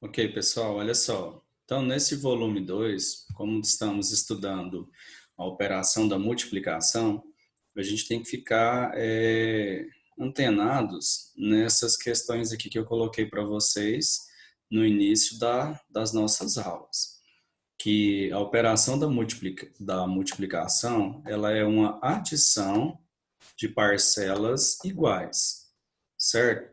Ok, pessoal, olha só. Então, nesse volume 2, como estamos estudando a operação da multiplicação, a gente tem que ficar antenados nessas questões aqui que eu coloquei para vocês no início das nossas aulas. Que a operação da multiplicação, ela é uma adição de parcelas iguais, certo?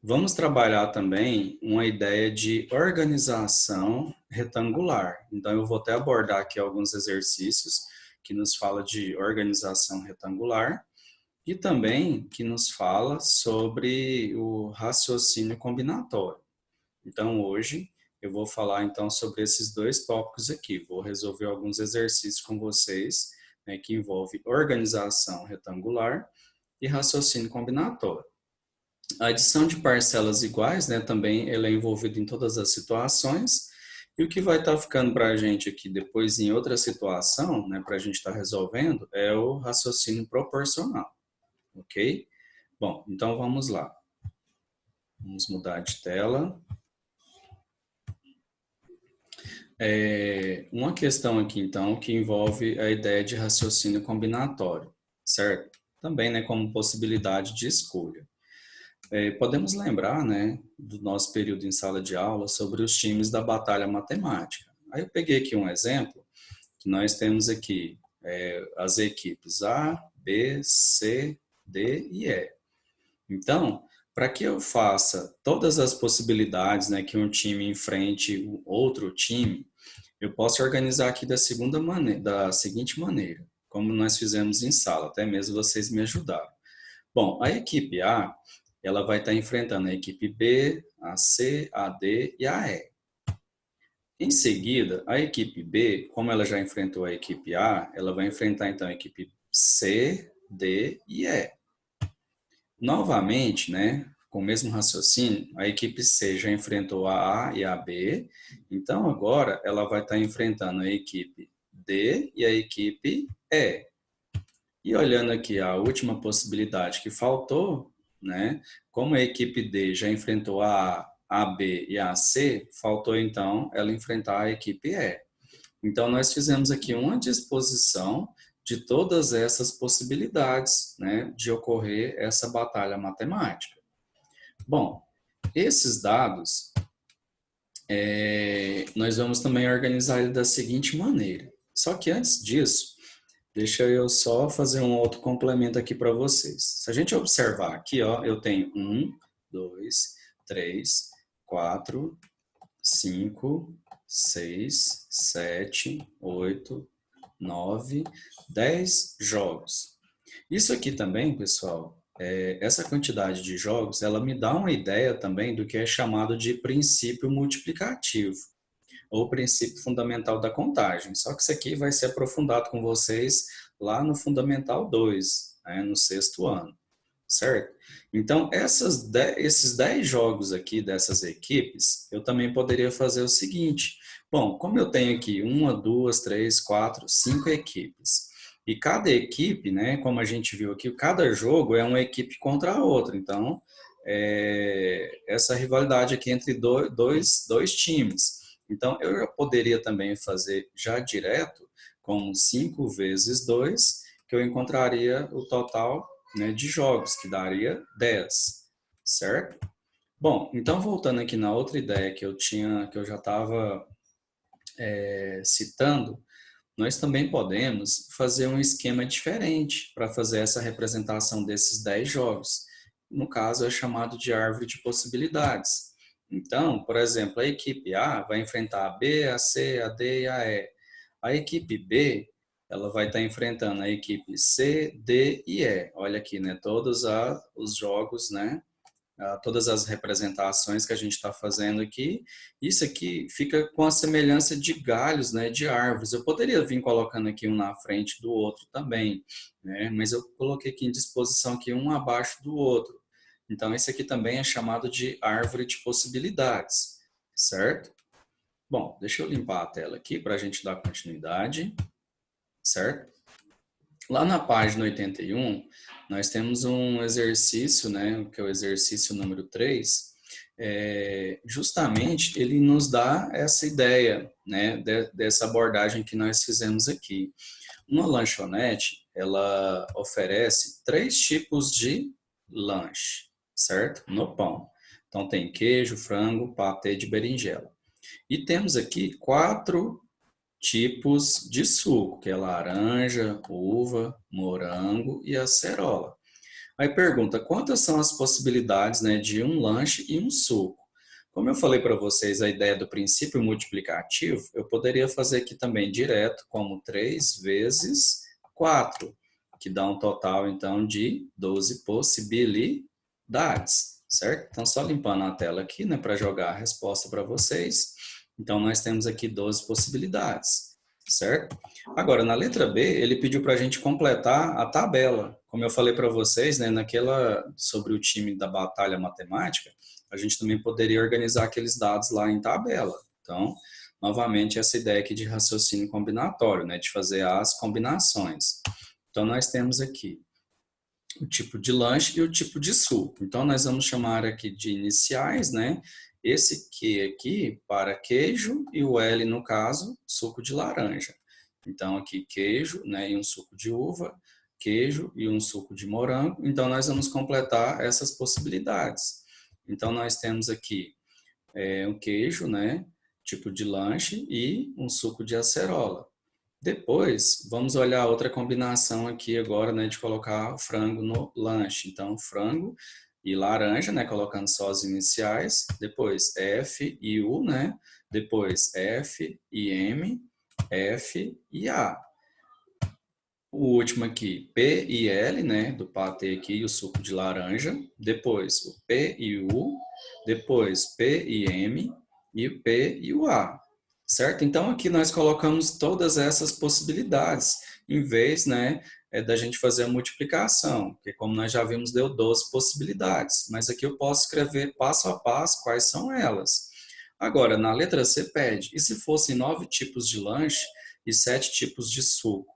Vamos trabalhar também uma ideia de organização retangular. Então, eu vou até abordar aqui alguns exercícios que nos fala de organização retangular e também que nos fala sobre o raciocínio combinatório. Então, hoje eu vou falar então sobre esses dois tópicos aqui. Vou resolver alguns exercícios com vocês, né, que envolve organização retangular e raciocínio combinatório. A adição de parcelas iguais, né, também ela é envolvida em todas as situações, e o que vai estar ficando para a gente aqui depois em outra situação, né, para a gente estar resolvendo, é o raciocínio proporcional, ok? Bom, então vamos lá. Vamos mudar de tela. Uma questão aqui, então, que envolve a ideia de raciocínio combinatório, certo? Também, né, como possibilidade de escolha. Podemos lembrar, né, do nosso período em sala de aula sobre os times da batalha matemática. Aí eu peguei aqui um exemplo, que nós temos aqui as equipes A, B, C, D e E. Então, para que eu faça todas as possibilidades, né, que um time enfrente o outro time, eu posso organizar aqui da seguinte maneira, como nós fizemos em sala, até mesmo vocês me ajudaram. Bom, a equipe A, ela vai estar enfrentando a equipe B, a C, a D e a E. Em seguida, a equipe B, como ela já enfrentou a equipe A, ela vai enfrentar então a equipe C, D e E. Novamente, né, com o mesmo raciocínio, a equipe C já enfrentou a A e a B, então agora ela vai estar enfrentando a equipe D e a equipe E. E olhando aqui a última possibilidade que faltou, né? Como a equipe D já enfrentou a B e a C, faltou então ela enfrentar a equipe E. Então nós fizemos aqui uma disposição de todas essas possibilidades, né, de ocorrer essa batalha matemática. Bom, esses dados nós vamos também organizar ele da seguinte maneira. Só que antes disso, deixa eu só fazer um outro complemento aqui para vocês. Se a gente observar aqui, ó, eu tenho 2, 3, 4, 5, 6, 7, 8, 9, 10 jogos. Isso aqui também, pessoal, essa quantidade de jogos, ela me dá uma ideia também do que é chamado de princípio multiplicativo ou princípio fundamental da contagem. Só que isso aqui vai ser aprofundado com vocês lá no Fundamental 2, né, no sexto ano, certo? Então, esses 10 jogos aqui dessas equipes, eu também poderia fazer o seguinte. Bom, como eu tenho aqui uma, duas, três, quatro, cinco equipes, e cada equipe, né, como a gente viu aqui, cada jogo é uma equipe contra a outra. Então, essa rivalidade aqui entre dois times. Então, eu já poderia também fazer já direto, como 5 vezes 2, que eu encontraria o total, né, de jogos, que daria 10, certo? Bom, então voltando aqui na outra ideia que eu já estava citando, nós também podemos fazer um esquema diferente para fazer essa representação desses 10 jogos. No caso, é chamado de árvore de possibilidades. Então, por exemplo, a equipe A vai enfrentar a B, a C, a D e a E. A equipe B, ela vai estar enfrentando a equipe C, D e E. Olha aqui, né? Todos os jogos, né? Todas as representações que a gente está fazendo aqui. Isso aqui fica com a semelhança de galhos, né, de árvores. Eu poderia vir colocando aqui um na frente do outro também, né, mas eu coloquei aqui em disposição aqui um abaixo do outro. Então, esse aqui também é chamado de árvore de possibilidades, certo? Bom, deixa eu limpar a tela aqui para a gente dar continuidade, certo? Lá na página 81, nós temos um exercício, né, que é o exercício número 3, justamente ele nos dá essa ideia, né, dessa abordagem que nós fizemos aqui. Uma lanchonete, ela oferece 3 tipos de lanche, certo? No pão. Então tem queijo, frango, patê de berinjela. E temos aqui 4 tipos de suco, que é laranja, uva, morango e acerola. Aí pergunta, quantas são as possibilidades, né, de um lanche e um suco? Como eu falei para vocês a ideia do princípio multiplicativo, eu poderia fazer aqui também direto como 3 vezes 4, que dá um total então de 12 possibilidades, certo? Então só limpando a tela aqui, né, para jogar a resposta para vocês. Então nós temos aqui 12 possibilidades, certo? Agora, na letra B, ele pediu para a gente completar a tabela. Como eu falei para vocês, né, naquela sobre o time da batalha matemática, a gente também poderia organizar aqueles dados lá em tabela. Então, novamente, essa ideia aqui de raciocínio combinatório, né, de fazer as combinações. Então, nós temos aqui o tipo de lanche e o tipo de suco. Então, nós vamos chamar aqui de iniciais, né? Esse Q aqui para queijo e o L, no caso, suco de laranja. Então, aqui queijo, né, e um suco de uva, queijo e um suco de morango. Então, nós vamos completar essas possibilidades. Então, nós temos aqui um queijo, né, tipo de lanche e um suco de acerola. Depois, vamos olhar outra combinação aqui agora, né, de colocar o frango no lanche. Então, frango e laranja, né, colocando só as iniciais. Depois, F e U, né? Depois, F e M, F e A. O último aqui, P e L, né, do patê aqui, o suco de laranja. Depois, o P e U. Depois, P e M e o P e o A. Certo? Então, aqui nós colocamos todas essas possibilidades, em vez, né, da gente fazer a multiplicação, porque como nós já vimos, deu 12 possibilidades. Mas aqui eu posso escrever passo a passo quais são elas. Agora, na letra C pede, e se fossem 9 tipos de lanche e 7 tipos de suco?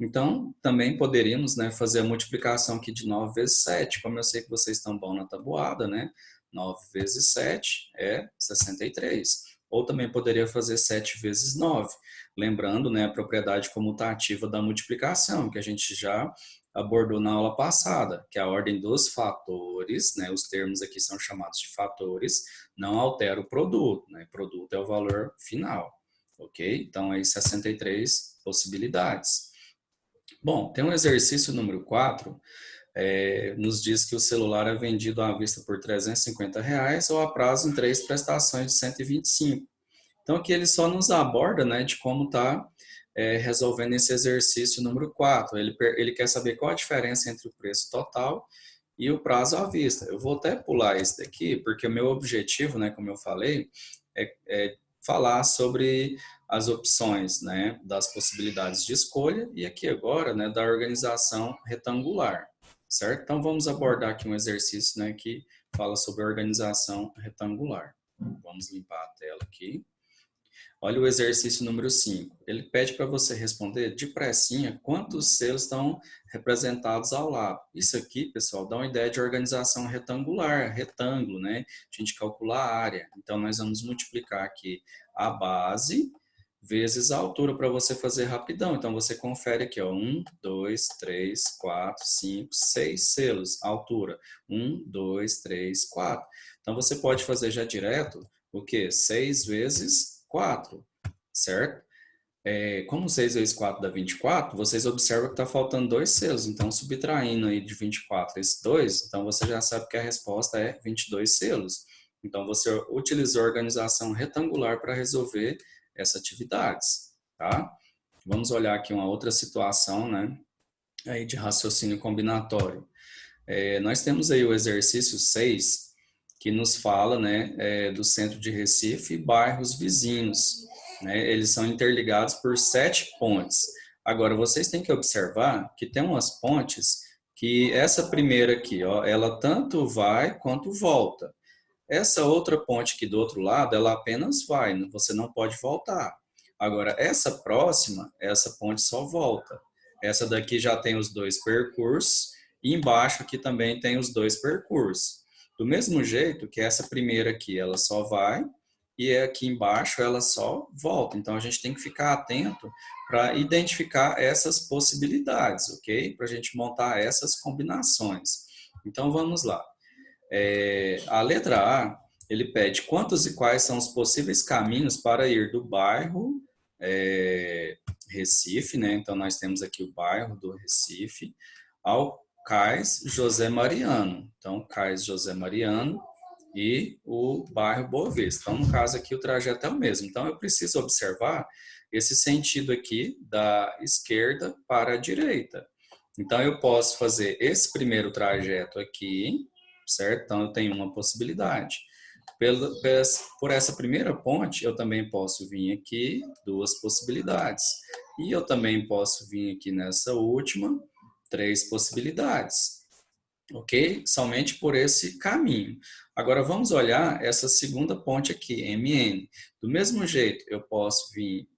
Então, também poderíamos, né, fazer a multiplicação aqui de 9 vezes 7. Como eu sei que vocês estão bons na tabuada, né? 9 vezes 7 é 63. Ou também poderia fazer 7 vezes 9. Lembrando, né, a propriedade comutativa da multiplicação, que a gente já abordou na aula passada, que é a ordem dos fatores, né, os termos aqui são chamados de fatores, não altera o produto, né? Produto é o valor final, ok? Então, aí 63 possibilidades. Bom, tem um exercício número 4, nos diz que o celular é vendido à vista por R$ 350 ou a prazo em 3 prestações de 125. Então, aqui ele só nos aborda, né, de como está resolvendo esse exercício número 4. Ele quer saber qual a diferença entre o preço total e o prazo à vista. Eu vou até pular esse daqui, porque o meu objetivo, né, como eu falei, é falar sobre as opções, né, das possibilidades de escolha e aqui agora, né, da organização retangular, certo? Então vamos abordar aqui um exercício, né, que fala sobre organização retangular. Vamos limpar a tela aqui. Olha o exercício número 5. Ele pede para você responder de pressinha quantos selos estão representados ao lado. Isso aqui, pessoal, dá uma ideia de organização retangular, retângulo, né? A gente calcula a área. Então, nós vamos multiplicar aqui a base vezes a altura para você fazer rapidão. Então, você confere aqui, ó, 1, 2, 3, 4, 5, 6 selos, altura. 1, 2, 3, 4. Então, você pode fazer já direto o quê? 6 vezes 4, certo? Como 6 vezes 4 dá 24, vocês observam que está faltando 2 selos. Então, subtraindo aí de 24 esse 2, então você já sabe que a resposta é 22 selos. Então, você utilizou a organização retangular para resolver essas atividades, tá? Vamos olhar aqui uma outra situação, né? Aí de raciocínio combinatório. Nós temos aí o exercício 6, que nos fala, né, do centro de Recife e bairros vizinhos, né? Eles são interligados por 7 pontes. Agora, vocês têm que observar que tem umas pontes que essa primeira aqui, ó, ela tanto vai quanto volta. Essa outra ponte aqui do outro lado, ela apenas vai, você não pode voltar. Agora, essa próxima, essa ponte só volta. Essa daqui já tem os 2 percursos e embaixo aqui também tem os 2 percursos. Do mesmo jeito que essa primeira aqui, ela só vai, e aqui embaixo ela só volta. Então, a gente tem que ficar atento para identificar essas possibilidades, ok? Para a gente montar essas combinações. Então, vamos lá. A letra A, ele pede quantos e quais são os possíveis caminhos para ir do bairro Recife, né? Então, nós temos aqui o bairro do Recife, ao Cais José Mariano. Então, Cais José Mariano e o bairro Boa Vista. Então, no caso aqui, o trajeto é o mesmo. Então, eu preciso observar esse sentido aqui da esquerda para a direita. Então, eu posso fazer esse primeiro trajeto aqui, certo? Então, eu tenho uma possibilidade. Por essa primeira ponte, eu também posso vir aqui, duas possibilidades. E eu também posso vir aqui nessa última, três possibilidades. Ok? Somente por esse caminho. Agora, vamos olhar essa segunda ponte aqui, MN. Do mesmo jeito, eu posso vir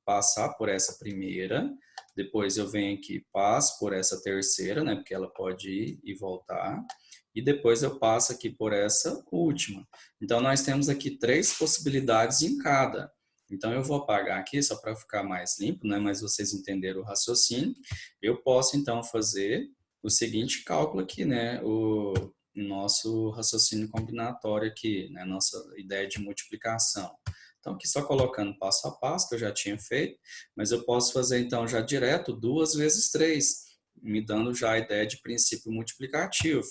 passar por essa primeira, depois eu venho aqui, passo por essa terceira, né? Porque ela pode ir e voltar. E depois eu passo aqui por essa última. Então, nós temos aqui três possibilidades em cada. Então, eu vou apagar aqui só para ficar mais limpo, né? Mas vocês entenderam o raciocínio. Eu posso, então, fazer o seguinte cálculo aqui, né? O nosso raciocínio combinatório aqui, né? Nossa ideia de multiplicação. Então, aqui só colocando passo a passo, que eu já tinha feito, mas eu posso fazer, então, já direto 2 vezes 3, me dando já a ideia de princípio multiplicativo.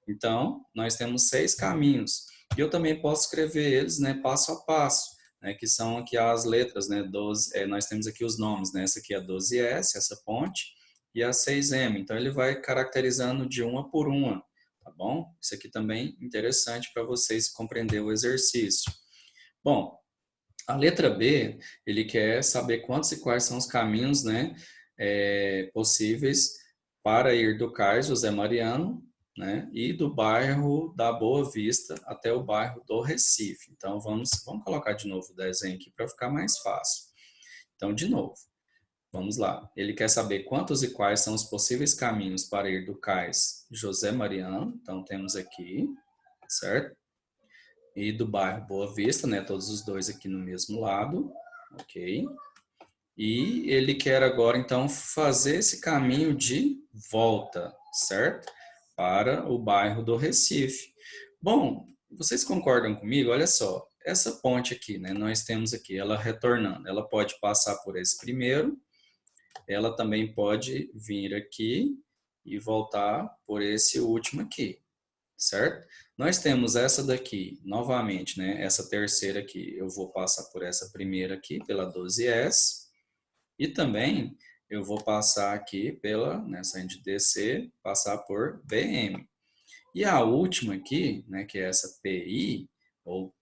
Então, nós temos 6 caminhos. E eu também posso escrever eles, né, passo a passo, né, que são aqui as letras, né, 12, nós temos aqui os nomes, né, essa aqui é a 12S, essa ponte, e a 6M. Então, ele vai caracterizando de uma por uma, tá bom? Isso aqui também é interessante para vocês compreender o exercício. Bom, a letra B, ele quer saber quantos e quais são os caminhos, né, possíveis para ir do Cais José Mariano, né, e do bairro da Boa Vista até o bairro do Recife. Então, vamos colocar de novo o desenho aqui para ficar mais fácil. Então, de novo, vamos lá. Ele quer saber quantos e quais são os possíveis caminhos para ir do Cais José Mariano. Então, temos aqui, certo? E do bairro Boa Vista, né? Todos os dois aqui no mesmo lado, ok? E ele quer agora, então, fazer esse caminho de volta, certo? Para o bairro do Recife. Bom, vocês concordam comigo? Olha só, essa ponte aqui, né? Nós temos aqui ela retornando. Ela pode passar por esse primeiro, ela também pode vir aqui e voltar por esse último aqui, certo? Nós temos essa daqui, novamente, né? Essa terceira aqui, eu vou passar por essa primeira aqui, pela 12S, e também eu vou passar aqui pela, nessa de DC, passar por BM. E a última aqui, né, que é essa PI, ou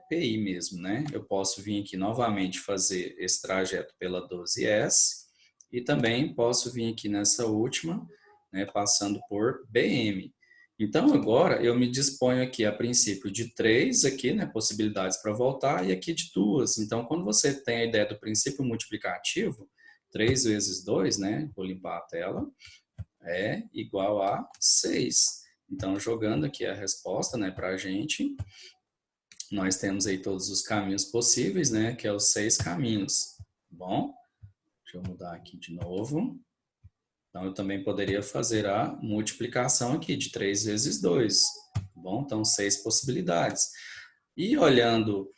PI mesmo, né? Eu posso vir aqui novamente fazer esse trajeto pela 12S e também posso vir aqui nessa última, né, passando por BM. Então, agora eu me disponho aqui a princípio de 3 aqui, né, possibilidades para voltar e aqui de 2. Então, quando você tem a ideia do princípio multiplicativo, 3 vezes 2, né, vou limpar a tela, é igual a 6. Então, jogando aqui a resposta, né, para a gente, nós temos aí todos os caminhos possíveis, né, que é os 6 caminhos. Bom, deixa eu mudar aqui de novo. Então, eu também poderia fazer a multiplicação aqui de 3 vezes 2. Bom, então 6 possibilidades. E olhando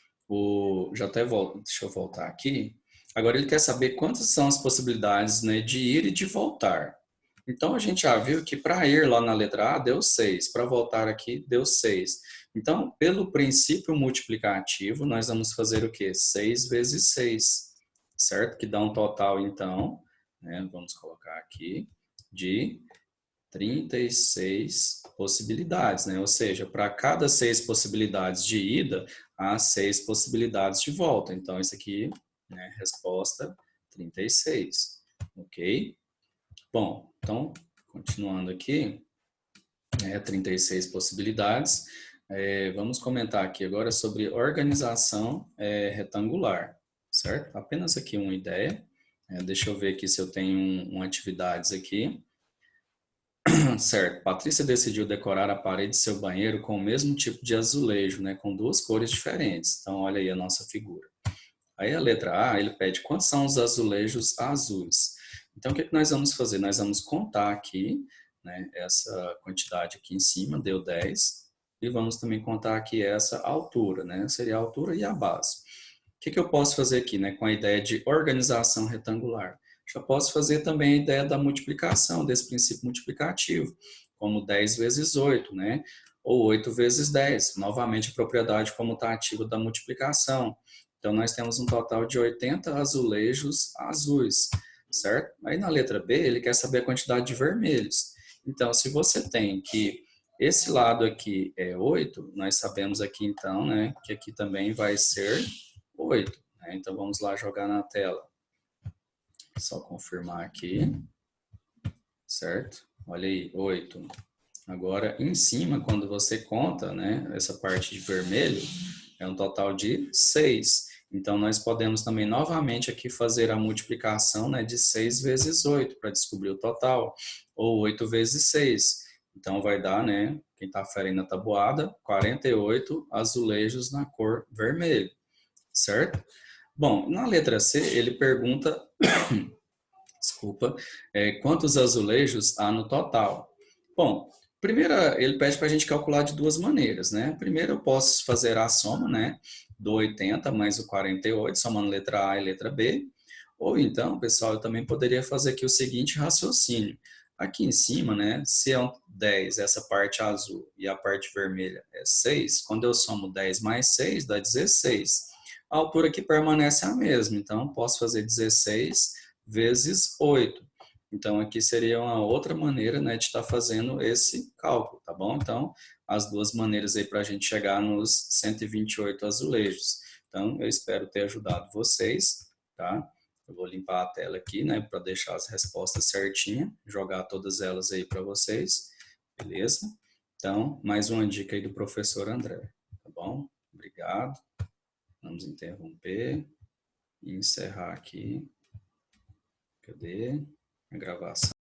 já até volto, deixa eu voltar aqui. Agora ele quer saber quantas são as possibilidades, né, de ir e de voltar. Então, a gente já viu que para ir lá na letra A deu 6, para voltar aqui deu 6. Então, pelo princípio multiplicativo, nós vamos fazer o quê? 6 vezes 6, certo? Que dá um total, então, né, vamos colocar aqui, de 36 possibilidades, né? Ou seja, para cada 6 possibilidades de ida, há 6 possibilidades de volta. Então, isso aqui, né, resposta 36, ok? Bom, então, continuando aqui, 36 possibilidades. Vamos comentar aqui agora sobre organização retangular, certo? Apenas aqui uma ideia. Deixa eu ver aqui se eu tenho atividades aqui. Certo. Patrícia decidiu decorar a parede de seu banheiro com o mesmo tipo de azulejo, né, com duas cores diferentes. Então, olha aí a nossa figura. Aí a letra A, ele pede quantos são os azulejos azuis. Então, o que nós vamos fazer? Nós vamos contar aqui, né, essa quantidade aqui em cima, deu 10, e vamos também contar aqui essa altura, né, seria a altura e a base. O que eu posso fazer aqui, né, com a ideia de organização retangular? Já posso fazer também a ideia da multiplicação, desse princípio multiplicativo, como 10 vezes 8, né, ou 8 vezes 10, novamente a propriedade comutativa da multiplicação. Então, nós temos um total de 80 azulejos azuis, certo? Aí na letra B, ele quer saber a quantidade de vermelhos. Então, se você tem que esse lado aqui é 8, nós sabemos aqui então, né, que aqui também vai ser 8. Né? Então, vamos lá jogar na tela. Só confirmar aqui, certo? Olha aí, 8. Agora, em cima, quando você conta, né, essa parte de vermelho, é um total de 6. Então, nós podemos também novamente aqui fazer a multiplicação, né, de 6 vezes 8 para descobrir o total, ou 8 vezes 6. Então, vai dar, né, quem está ferindo na tabuada, 48 azulejos na cor vermelho, certo? Bom, na letra C, ele pergunta, desculpa, quantos azulejos há no total? Bom, primeiro ele pede para a gente calcular de duas maneiras, né? Primeiro eu posso fazer a soma, né, do 80 mais o 48, somando letra A e letra B. Ou então, pessoal, eu também poderia fazer aqui o seguinte raciocínio. Aqui em cima, né, se é um 10, essa parte azul, e a parte vermelha é 6, quando eu somo 10 mais 6, dá 16. A altura aqui permanece a mesma, então posso fazer 16 vezes 8. Então, aqui seria uma outra maneira, né, de estar fazendo esse cálculo, tá bom? Então, as duas maneiras aí para a gente chegar nos 128 azulejos. Então, eu espero ter ajudado vocês, tá? Eu vou limpar a tela aqui, né, para deixar as respostas certinhas, jogar todas elas aí para vocês, beleza? Então, mais uma dica aí do professor André, tá bom? Obrigado. Vamos interromper e encerrar aqui. Cadê a gravação?